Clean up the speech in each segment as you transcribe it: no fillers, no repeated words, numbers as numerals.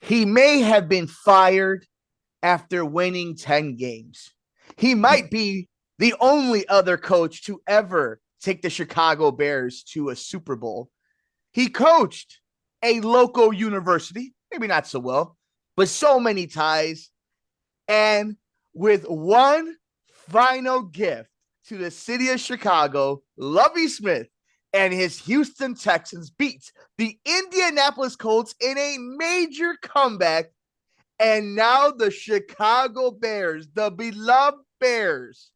He may have been fired after winning 10 games. He might be the only other coach to ever take the Chicago Bears to a Super Bowl. He coached a local university, maybe not so well, but so many ties. And with one final gift to the city of Chicago, Lovie Smith and his Houston Texans beat the Indianapolis Colts in a major comeback. And now the Chicago Bears, the beloved Bears,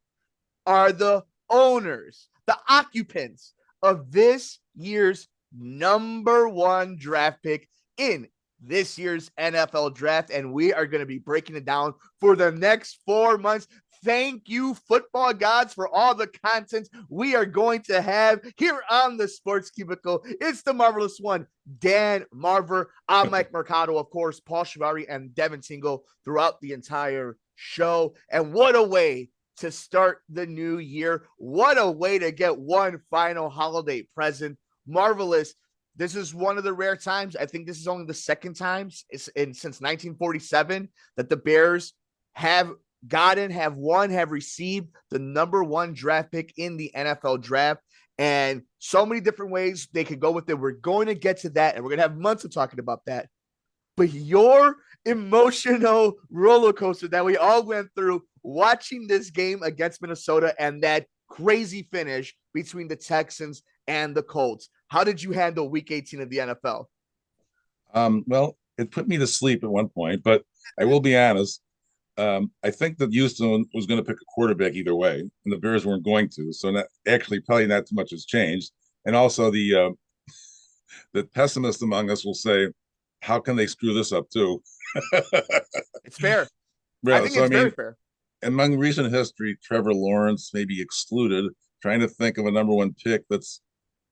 are the owners, the occupants of this year's number one draft pick in this year's NFL draft. And we are going to be breaking it down for the next 4 months. Thank you, football gods, for all the content we are going to have here on the Sports Cubicle. It's the marvelous one, Dan Marver. I'm Mike Mercado, of course, Paul Chivari and Devin Tingle throughout the entire show. And what a way to start the new year. What a way to get one final holiday present. Marvelous. This is one of the rare times. I think this is only the second time since 1947 that the Bears have received the number one draft pick in the NFL draft. And so many different ways they could go with it. We're going to get to that, and we're going to have months of talking about that. But your emotional roller coaster that we all went through watching this game against Minnesota and that crazy finish between the Texans and the Colts. How did you handle week 18 of the NFL? Well, it put me to sleep at one point, but I will be honest. I think that Houston was going to pick a quarterback either way, and the Bears weren't going to. So probably not too much has changed. And also the pessimist among us will say, how can they screw this up too? It's fair. Yeah, I think it's very fair. Among recent history, Trevor Lawrence may be excluded. Trying to think of a number one pick that's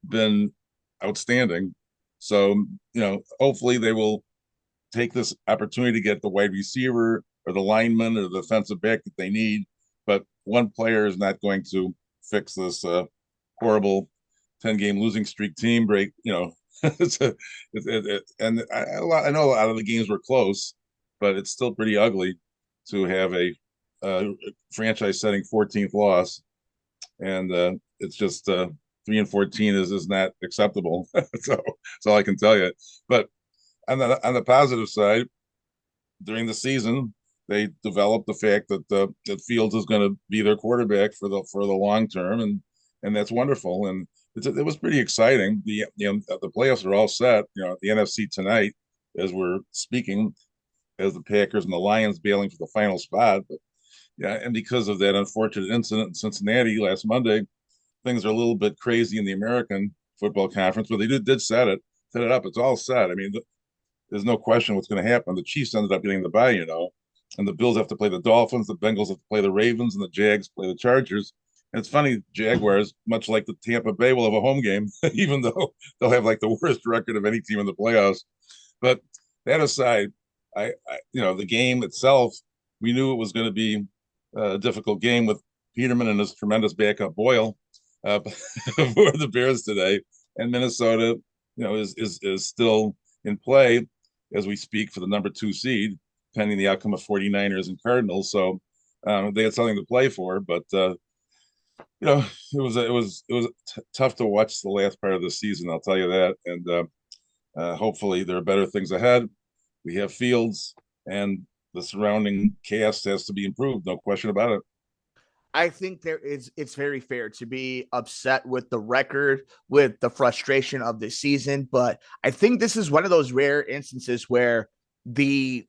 been outstanding. So, hopefully they will take this opportunity to get the wide receiver or the lineman or the defensive back that they need. But one player is not going to fix this horrible 10-game losing streak team break. And I know a lot of the games were close, but it's still pretty ugly to have a franchise-setting 14th loss. And it's just 3-14 is not acceptable. So that's all I can tell you. But on the positive side, during the season, they developed the fact that Fields is going to be their quarterback for the long term, and that's wonderful. And it was pretty exciting. The playoffs are all set. The NFC tonight, as we're speaking, as the Packers and the Lions bailing for the final spot. But yeah, and because of that unfortunate incident in Cincinnati last Monday, things are a little bit crazy in the American Football Conference, but they did set it up. It's all set. I mean, there's no question what's going to happen. The Chiefs ended up getting the bye, and the Bills have to play the Dolphins, the Bengals have to play the Ravens, and the Jags play the Chargers. And it's funny, Jaguars, much like the Tampa Bay, will have a home game, even though they'll have like the worst record of any team in the playoffs. But that aside, the game itself, we knew it was going to be a difficult game with Peterman and his tremendous backup Boyle for the Bears today. And Minnesota, is still in play as we speak for the number 2 seed, pending the outcome of 49ers and Cardinals. So they had something to play for, but it was tough to watch the last part of the season. I'll tell you that. And hopefully there are better things ahead. We have Fields, and the surrounding cast has to be improved. No question about it. I think it's very fair to be upset with the record, with the frustration of this season. But I think this is one of those rare instances where the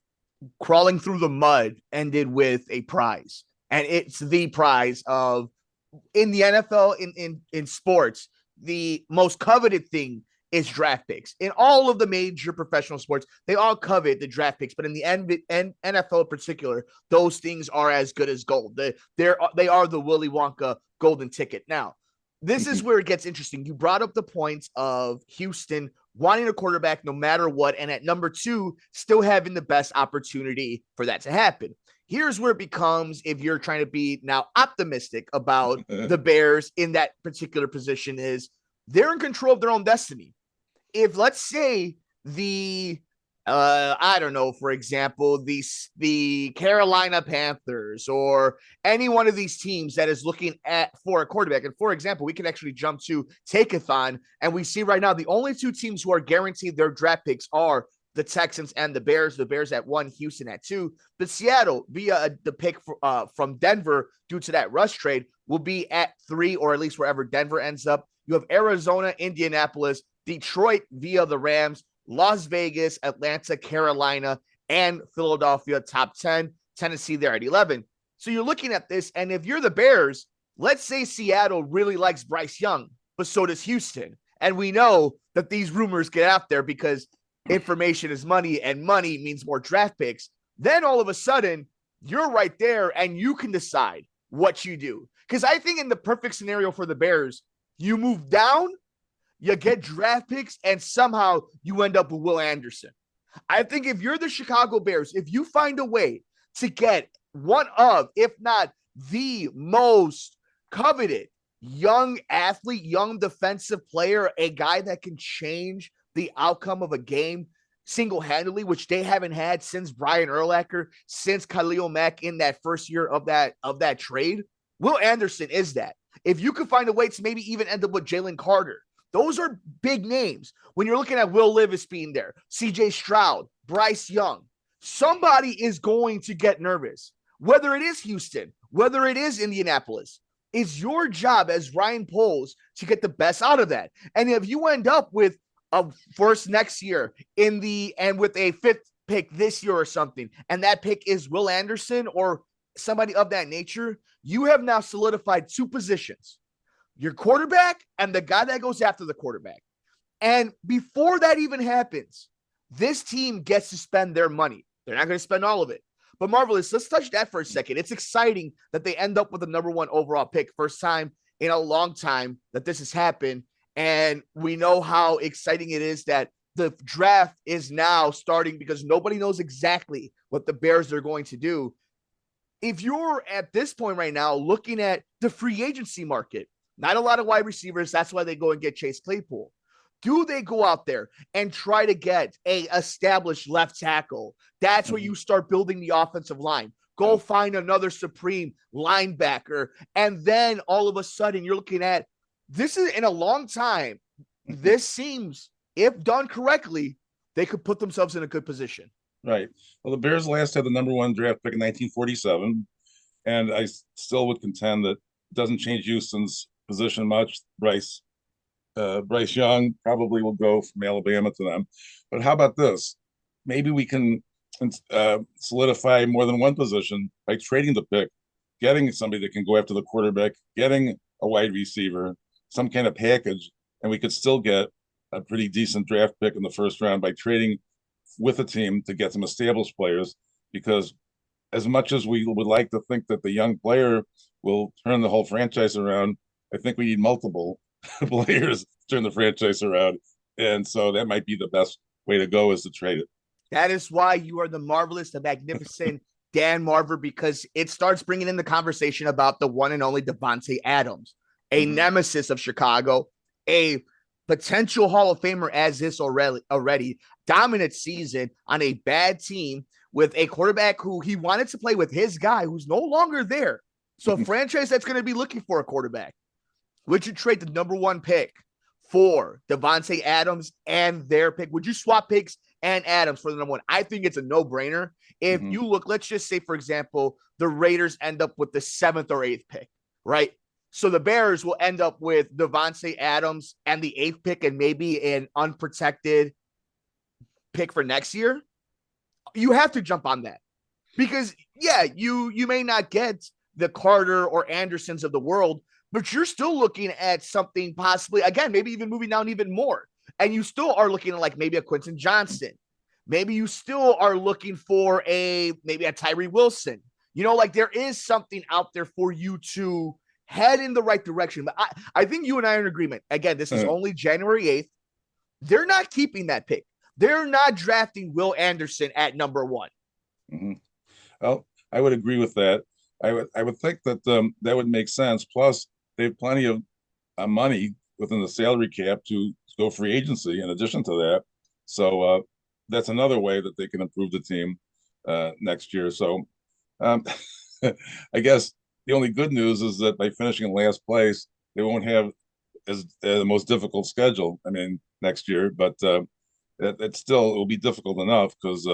crawling through the mud ended with a prize. And it's the prize of, in the NFL, in sports, the most coveted thing is draft picks. In all of the major professional sports, they all covet the draft picks, but in the NFL in particular, those things are as good as gold. They are the Willy Wonka golden ticket. Now, this is where it gets interesting. You brought up the points of Houston wanting a quarterback no matter what, and at number 2, still having the best opportunity for that to happen. Here's where it becomes, if you're trying to be now optimistic about the Bears in that particular position, is they're in control of their own destiny. If, let's say, the I don't know, for example, the Carolina Panthers or any one of these teams that is looking at for a quarterback. And for example, we can actually jump to Take-a-thon, and we see right now the only two teams who are guaranteed their draft picks are the Texans and the Bears. The Bears at 1, Houston at 2. But Seattle, via the pick from Denver due to that rush trade, will be at 3, or at least wherever Denver ends up. You have Arizona, Indianapolis, Detroit via the Rams, Las Vegas, Atlanta, Carolina, and Philadelphia top 10, Tennessee there at 11. So you're looking at this, and if you're the Bears, let's say Seattle really likes Bryce Young, but so does Houston. And we know that these rumors get out there because information is money, and money means more draft picks. Then all of a sudden, you're right there, and you can decide what you do. Because I think in the perfect scenario for the Bears, you move down, you get draft picks, and somehow you end up with Will Anderson. I think if you're the Chicago Bears, if you find a way to get one of, if not the most coveted young athlete, young defensive player, a guy that can change the outcome of a game single-handedly, which they haven't had since Brian Urlacher, since Khalil Mack in that first year of that trade, Will Anderson is that. If you could find a way to maybe even end up with Jalen Carter, those are big names. When you're looking at Will Levis being there, CJ Stroud, Bryce Young, somebody is going to get nervous. Whether it is Houston, whether it is Indianapolis, it's your job as Ryan Poles to get the best out of that. And if you end up with a first next year and with a 5th pick this year or something, and that pick is Will Anderson or somebody of that nature, you have now solidified 2 positions. Your quarterback and the guy that goes after the quarterback. And before that even happens, this team gets to spend their money. They're not going to spend all of it. But Marvelous, let's touch that for a second. It's exciting that they end up with the number 1 overall pick. First time in a long time that this has happened. And we know how exciting it is that the draft is now starting because nobody knows exactly what the Bears are going to do. If you're at this point right now looking at the free agency market, not a lot of wide receivers. That's why they go and get Chase Claypool. Do they go out there and try to get a established left tackle? That's where you start building the offensive line. Go find another supreme linebacker. And then all of a sudden you're looking at, this is in a long time. This seems, if done correctly, they could put themselves in a good position. Right. Well, the Bears last had the number 1 draft pick in 1947. And I still would contend that it doesn't change Houston's position much. Bryce Young probably will go from Alabama to them. But how about this? Maybe we can solidify more than one position by trading the pick, getting somebody that can go after the quarterback, getting a wide receiver, some kind of package, and we could still get a pretty decent draft pick in the first round by trading with a team to get some established players. Because as much as we would like to think that the young player will turn the whole franchise around, I think we need multiple players to turn the franchise around. And so that might be the best way to go, is to trade it. That is why you are the marvelous, the magnificent Dan Marver, because it starts bringing in the conversation about the one and only Devontae Adams, a nemesis of Chicago, a potential Hall of Famer as this already dominant season on a bad team with a quarterback who he wanted to play with his guy who's no longer there. So a franchise that's going to be looking for a quarterback. Would you trade the number 1 pick for Devontae Adams and their pick? Would you swap picks and Adams for the number 1? I think it's a no-brainer. If you look, let's just say, for example, the Raiders end up with the 7th or 8th pick, right? So the Bears will end up with Devontae Adams and the 8th pick and maybe an unprotected pick for next year. You have to jump on that because, yeah, you may not get the Carter or Andersons of the world, but you're still looking at something possibly, again, maybe even moving down even more. And you still are looking at like maybe a Quentin Johnson. Maybe you still are looking for maybe a Tyree Wilson. You know, like there is something out there for you to head in the right direction. But I think you and I are in agreement. Again, this is only January 8th. They're not keeping that pick. They're not drafting Will Anderson at number 1. Well, I would agree with that. I would think that that would make sense. Plus, they have plenty of money within the salary cap to go free agency in addition to that. So that's another way that they can improve the team next year. So um, I guess the only good news is that by finishing in last place, they won't have as the most difficult schedule. I mean, next year, but it still, it will be difficult enough because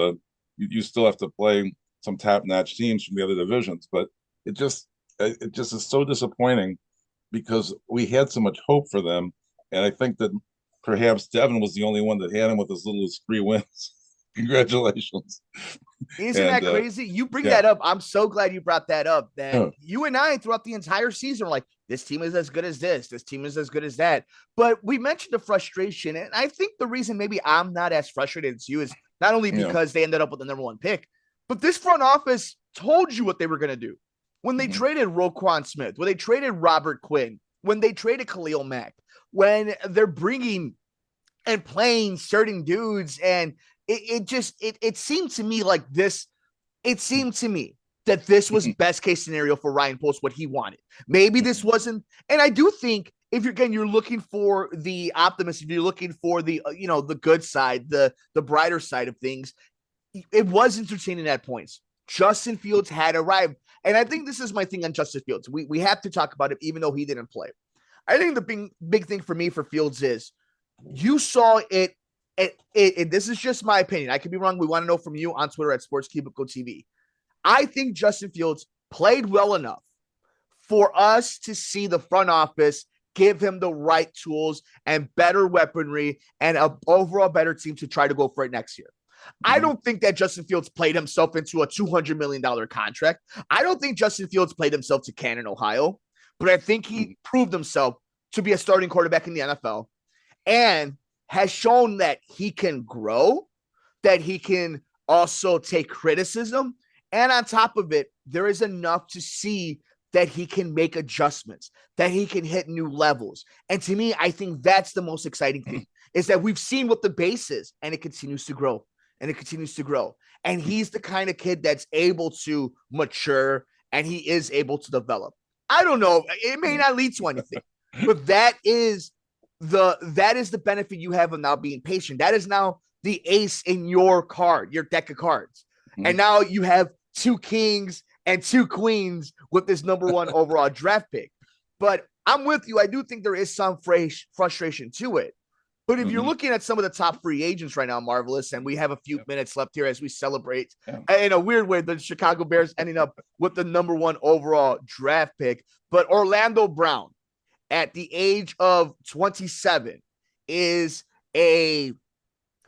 you still have to play some top-notch teams from the other divisions. But it just is so disappointing because we had so much hope for them, and I think that perhaps Devin was the only one that had him with as little as 3 wins. Congratulations. Isn't And that crazy? You bring yeah, that up. I'm so glad you brought that up. That huh, you and I, throughout the entire season, were like, this team is as good as this team is as good as that. But we mentioned the frustration. And I think the reason maybe I'm not as frustrated as you is not only you know, because they ended up with the number one pick, but this front office told you what they were going to do. When they mhm, traded Roquan Smith, when they traded Robert Quinn, when they traded Khalil Mack, when they're bringing and playing certain dudes, and it seemed to me like this. It seemed to me that this was mhm, best case scenario for Ryan Post, what he wanted. Maybe this mhm, wasn't, and I do think if you're looking for the optimist, if you're looking for the the good side, the brighter side of things, it was entertaining at points. Justin Fields had arrived, and I think this is my thing on Justin Fields. We have to talk about it, even though he didn't play. I think the big thing for me for Fields is you saw it. This is just my opinion. I could be wrong. We want to know from you on Twitter at Sports Cubicle TV. I think Justin Fields played well enough for us to see the front office give him the right tools and better weaponry and an overall better team to try to go for it next year. I mhm, don't think that Justin Fields played himself into a $200 million contract. I don't think Justin Fields played himself to Canton, Ohio, but I think mhm, he proved himself to be a starting quarterback in the NFL and has shown that he can grow, that he can also take criticism. And on top of it, there is enough to see that he can make adjustments, that he can hit new levels. And to me, I think that's the most exciting thing is that we've seen what the base is and it continues to grow and it continues to grow. And he's the kind of kid that's able to mature and he is able to develop. I don't know. It may yeah, not lead to anything, but that is the benefit you have of now being patient. That is now the ace in your card, your deck of cards. And mhm, now you have two kings and two queens with this number one overall draft pick. But I'm with you. I do think there is some frustration to it. But if you're mhm, looking at some of the top free agents right now, Marvelous, and we have a few yeah, minutes left here as we celebrate, yeah, in a weird way, the Chicago Bears ending up with the number one overall draft pick. But Orlando Brown, at the age of 27, is a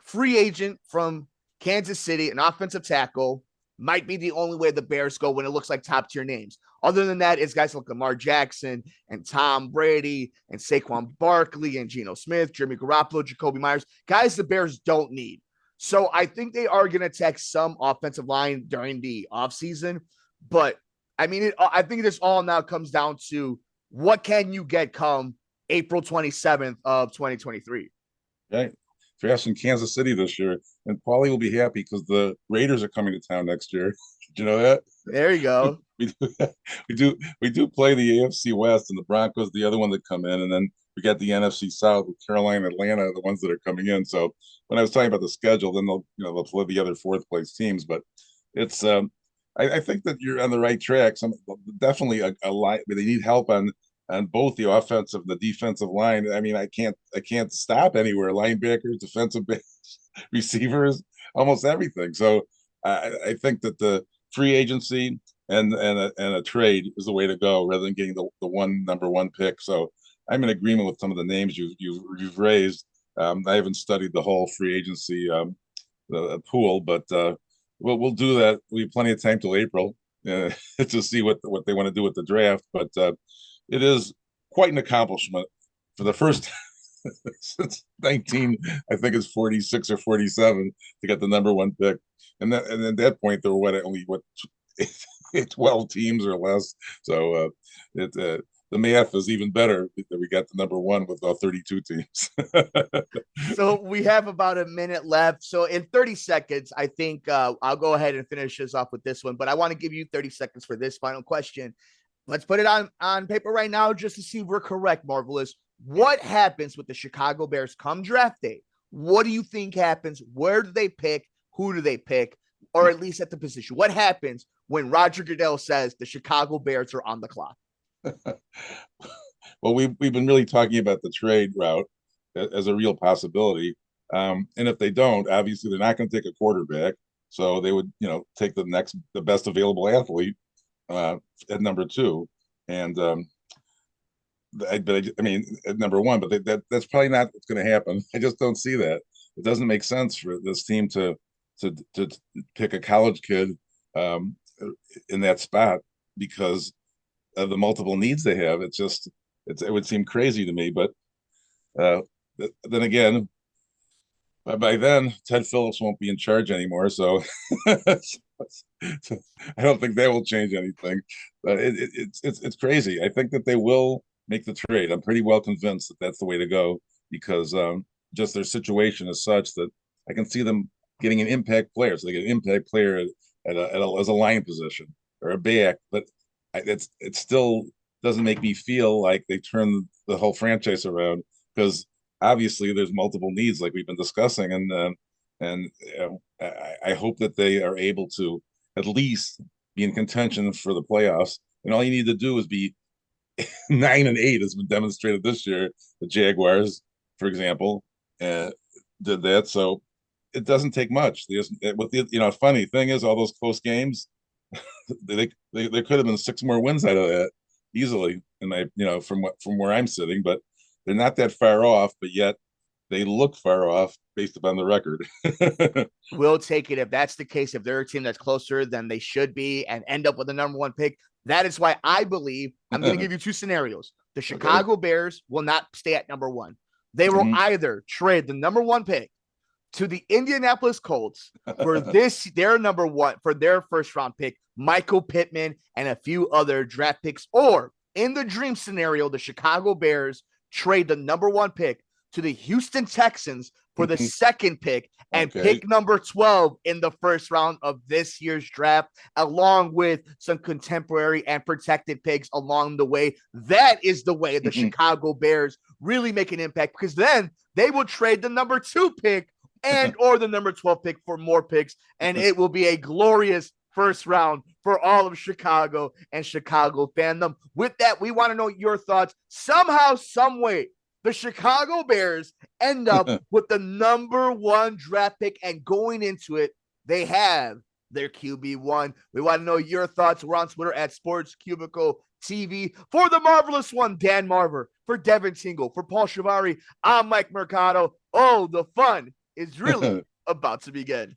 free agent from Kansas City, an offensive tackle. Might be the only way the Bears go when it looks like top tier names. Other than that, it's guys like Lamar Jackson and Tom Brady and Saquon Barkley and Geno Smith, Jimmy Garoppolo, Jacoby Myers, guys the Bears don't need. So I think they are going to attack some offensive line during the offseason. But I mean, I think this all now comes down to what can you get come April 27th of 2023. right. Drafts in Kansas City this year, and Paulie will be happy because the Raiders are coming to town next year. Did you know that? There you go. We do, we do play the AFC West, and the Broncos the other one that come in, and then we got the NFC South with Carolina, Atlanta, the ones that are coming in. So when I was talking about the schedule, then they'll play the other fourth place teams, but it's I think that you're on the right track. Some definitely a line. They need help on both the offensive and the defensive line. I mean, I can't stop anywhere. Linebackers, defensive backs, receivers, almost everything. So I think that the free agency and a trade is the way to go rather than getting the one number one pick. So I'm in agreement with some of the names you've raised. I haven't studied the whole free agency the pool, but we'll do that. We have plenty of time till April to see what they want to do with the draft. But it is quite an accomplishment for the first since 19, I think it's 46 or 47 to get the number one pick. And at that point, there were only 12 teams or less. So the math is even better that we got the number one with all 32 teams. So we have about a minute left. So in 30 seconds, I think I'll go ahead and finish this off with this one. But I want to give you 30 seconds for this final question. Let's put it on paper right now just to see if we're correct, Marvelous. What happens with the Chicago Bears come draft day? What do you think happens? Where do they pick? Who do they pick? Or at least at the position? What happens when Roger Goodell says the Chicago Bears are on the clock? Well, we've been really talking about the trade route as a real possibility. And if they don't, obviously they're not going to take a quarterback. So they would, take the best available athlete at number two. And I mean, at number one, but that's probably not what's going to happen. I just don't see that. It doesn't make sense for this team to pick a college kid um, in that spot because of the multiple needs they have. It would seem crazy to me. But uh, then again, by then Ted Phillips won't be in charge anymore, so I don't think that will change anything. But it's crazy. I think that they will make the trade. I'm pretty well convinced that that's the way to go because just their situation is such that I can see them getting an impact player. So they get an impact player as a line position or a back, but it still doesn't make me feel like they turn the whole franchise around because obviously there's multiple needs like we've been discussing, and I hope that they are able to at least be in contention for the playoffs. And all you need to do is be 9-8 has been demonstrated this year. The Jaguars, for example, did that. So it doesn't take much. With the funny thing is all those close games, they could have been 6 more wins out of that easily. And from where I'm sitting, but they're not that far off. But yet they look far off based upon the record. We'll take it if that's the case. If they're a team that's closer than they should be and end up with the number one pick, that is why I believe I'm going to give you 2 scenarios. The Chicago Bears will not stay at number 1. They will either trade the number 1 pick to the Indianapolis Colts for their number 1 for their first round pick, Michael Pittman, and a few other draft picks, or in the dream scenario, the Chicago Bears trade the number 1 pick to the Houston Texans for the second pick and pick number 12 in the first round of this year's draft, along with some contemporary and protected picks along the way. That is the way the Chicago Bears really make an impact, because then they will trade the number 2 pick and or the number 12 pick for more picks, and it will be a glorious first round for all of Chicago and Chicago fandom. With that, we want to know your thoughts. Somehow, some way, the Chicago Bears end up with the number 1 draft pick, and going into it, they have their QB1. We want to know your thoughts. We're on Twitter at Sports Cubicle TV. For the marvelous one, Dan Marver, for Devin Tingle, for Paul Chivari, I'm Mike Mercado. Oh, the fun is really about to begin.